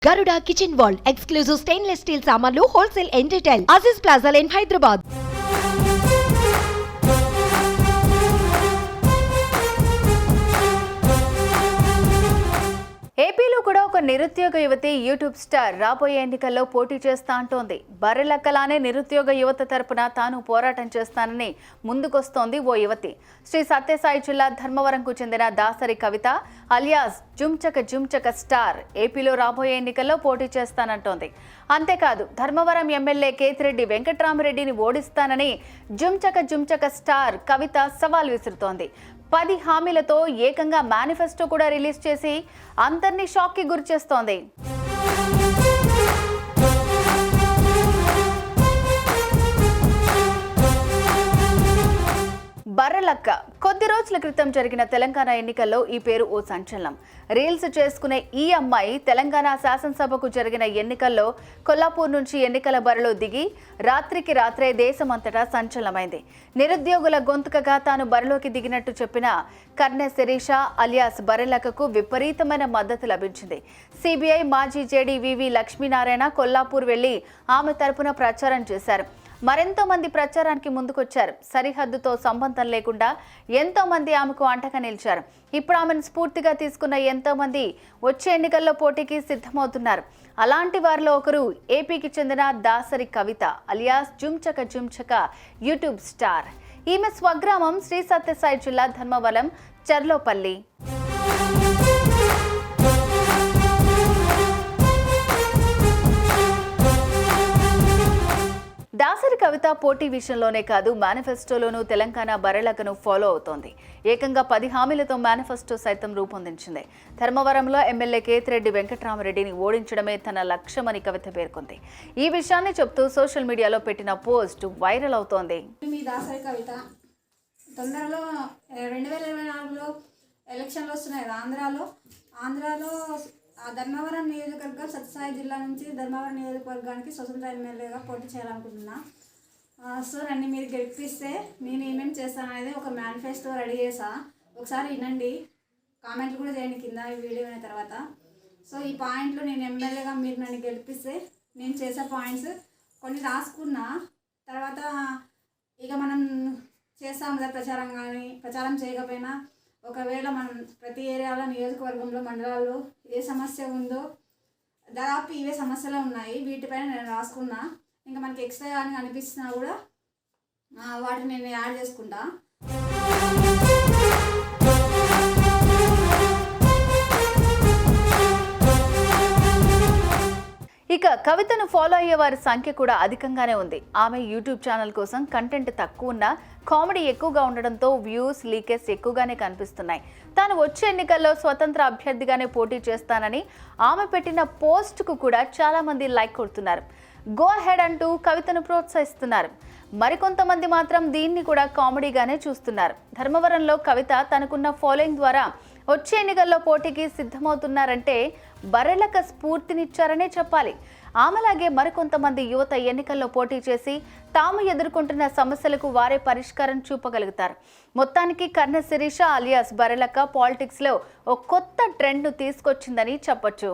Garuda Kitchen World exclusive stainless steel samanlu wholesale and retail. Aziz Plaza in Hyderabad. ఏపీలో కూడా ఒక నిరుద్యోగ యువతి యూట్యూబ్ స్టార్ రాబోయే ఎన్నికల్లో పోటీ చేస్తా అంటోంది. బర్రెలక్కలానే నిరుద్యోగ యువత తరపున తాను పోరాటం చేస్తానని ముందుకొస్తోంది ఓ యువతి. శ్రీ సత్యసాయి జిల్లా ధర్మవరంకు చెందిన దాసరి కవిత అలియాస్ జుంచక స్టార్ ఏపీలో రాబోయే ఎన్నికల్లో పోటీ చేస్తానంటోంది. అంతేకాదు ధర్మవరం ఎమ్మెల్యే కేతిరెడ్డి వెంకట్రామరెడ్డిని ఓడిస్తానని జుంచక స్టార్ కవిత సవాల్ విసురుతోంది. 10 హామీలతో ఏకంగా మేనిఫెస్టో కూడా రిలీజ్ చేసి అందరినీ షాక్కి గురిచేస్తోంది. బర్రెలక్క కొద్ది రోజుల క్రితం జరిగిన తెలంగాణ ఎన్నికల్లో ఈ పేరు ఓ సంచలనం. రీల్స్ చేసుకునే ఈ అమ్మాయి తెలంగాణ శాసనసభకు జరిగిన ఎన్నికల్లో కొల్లాపూర్ నుంచి ఎన్నికల బరిలో దిగి రాత్రికి రాత్రే దేశమంతటా సంచలనమైంది. నిరుద్యోగుల గొంతుకగా తాను బరిలోకి దిగినట్టు చెప్పిన కర్నె శిరీష అలియాస్ బర్రెలక్కకు విపరీతమైన మద్దతు లభించింది. సిబిఐ మాజీ జేడీ వివి లక్ష్మీనారాయణ కొల్లాపూర్ వెళ్లి ఆమె తరపున ప్రచారం చేశారు. మరెంతో మంది ప్రచారానికి ముందుకొచ్చారు. సరిహద్దుతో సంబంధం లేకుండా ఎంతో మంది ఆమెకు అంటగా నిలిచారు. ఇప్పుడు ఆమెను స్ఫూర్తిగా తీసుకున్న ఎంతో మంది వచ్చే ఎన్నికల్లో పోటీకి సిద్ధమవుతున్నారు. అలాంటి వారిలో ఒకరు ఏపీకి చెందిన దాసరి కవిత అలియాస్ జుంచక యూట్యూబ్ స్టార్. ఈమె స్వగ్రామం శ్రీ సత్యసాయి జిల్లా ధర్మవరం చర్లోపల్లి. దాసరి కవిత పోటీ విషయంలోనే కాదు మేనిఫెస్టోలోనూ తెలంగాణ బర్రెలక్కను ఫాలో అవుతోంది. ఏకంగా 10 హామీలతో మేనిఫెస్టో సైతం రూపొందించింది. ధర్మవరంలో ఎమ్మెల్యే కేతిరెడ్డి వెంకట్రామరెడ్డిని ఓడించడమే తన లక్ష్యమని కవిత పేర్కొంది. ఈ విషయాన్ని చెప్తూ సోషల్ మీడియాలో పెట్టిన పోస్ట్ వైరల్ అవుతోంది. దాసరి కవిత తొందరలో 2024లో ఎలక్షన్లు వస్తున్నాయి కదా. ఆంధ్రాలో ధర్మవరం నియోజకవర్గం సత్యసాయి జిల్లా నుంచి ధర్మవరం నియోజకవర్గానికి స్వతంత్ర ఎమ్మెల్యేగా పోటీ చేయాలనుకుంటున్నా. సో నన్ను మీరు గెలిపిస్తే నేను ఏమేమి చేస్తాను అనేది ఒక మేనిఫెస్టో రెడీ చేసా. ఒకసారి వినండి, కామెంట్లు కూడా చేయండి కింద ఈ వీడియో అయిన తర్వాత. సో ఈ పాయింట్లు నేను ఎమ్మెల్యేగా మీరు నన్ను గెలిపిస్తే నేను చేసే పాయింట్స్ కొన్ని రాసుకున్నా. తర్వాత ఇక మనం చేస్తాం కదా ప్రచారం చేయకపోయినా ఒకవేళ మనం ప్రతి ఏరియాలో నియోజకవర్గంలో మండలాల్లో ఏ సమస్య ఉందో దాదాపు ఇవే సమస్యలు ఉన్నాయి. వీటిపైన నేను రాసుకున్నా. ఇంకా మనకి ఎక్స్ట్రా కానీ అనిపిస్తున్నా కూడా వాటిని నేను యాడ్ చేసుకుంటా. ఇక కవితను ఫాలో అయ్యే వారి సంఖ్య కూడా అధికంగానే ఉంది. ఆమె యూట్యూబ్ ఛానల్ కోసం కంటెంట్ తక్కువ ఉన్నా కామెడీ ఎక్కువగా ఉండడంతో వ్యూస్ లీకేజ్ ఎక్కువగానే కనిపిస్తున్నాయి. తాను వచ్చే ఎన్నికల్లో స్వతంత్ర అభ్యర్థిగానే పోటీ చేస్తానని ఆమె పెట్టిన పోస్ట్కు కూడా చాలా మంది లైక్ కొడుతున్నారు. గో హెడ్ అంటూ కవితను ప్రోత్సహిస్తున్నారు. మరికొంతమంది మాత్రం దీన్ని కూడా కామెడీగానే చూస్తున్నారు. ధర్మవరంలో కవిత తనకున్న ఫాలోయింగ్ ద్వారా వచ్చే ఎన్నికల్లో పోటీకి సిద్ధమవుతున్నారంటే బర్రెలక్క స్ఫూర్తినిచ్చారనే చెప్పాలి. ఆమెలాగే మరికొంతమంది యువత ఎన్నికల్లో పోటీ చేసి తాము ఎదుర్కొంటున్న సమస్యలకు వారే పరిష్కారం చూపగలుగుతారు. మొత్తానికి కర్నె శిరీష అలియాస్ బర్రెలక్క పాలిటిక్స్లో ఓ కొత్త ట్రెండ్ను తీసుకొచ్చిందని చెప్పొచ్చు.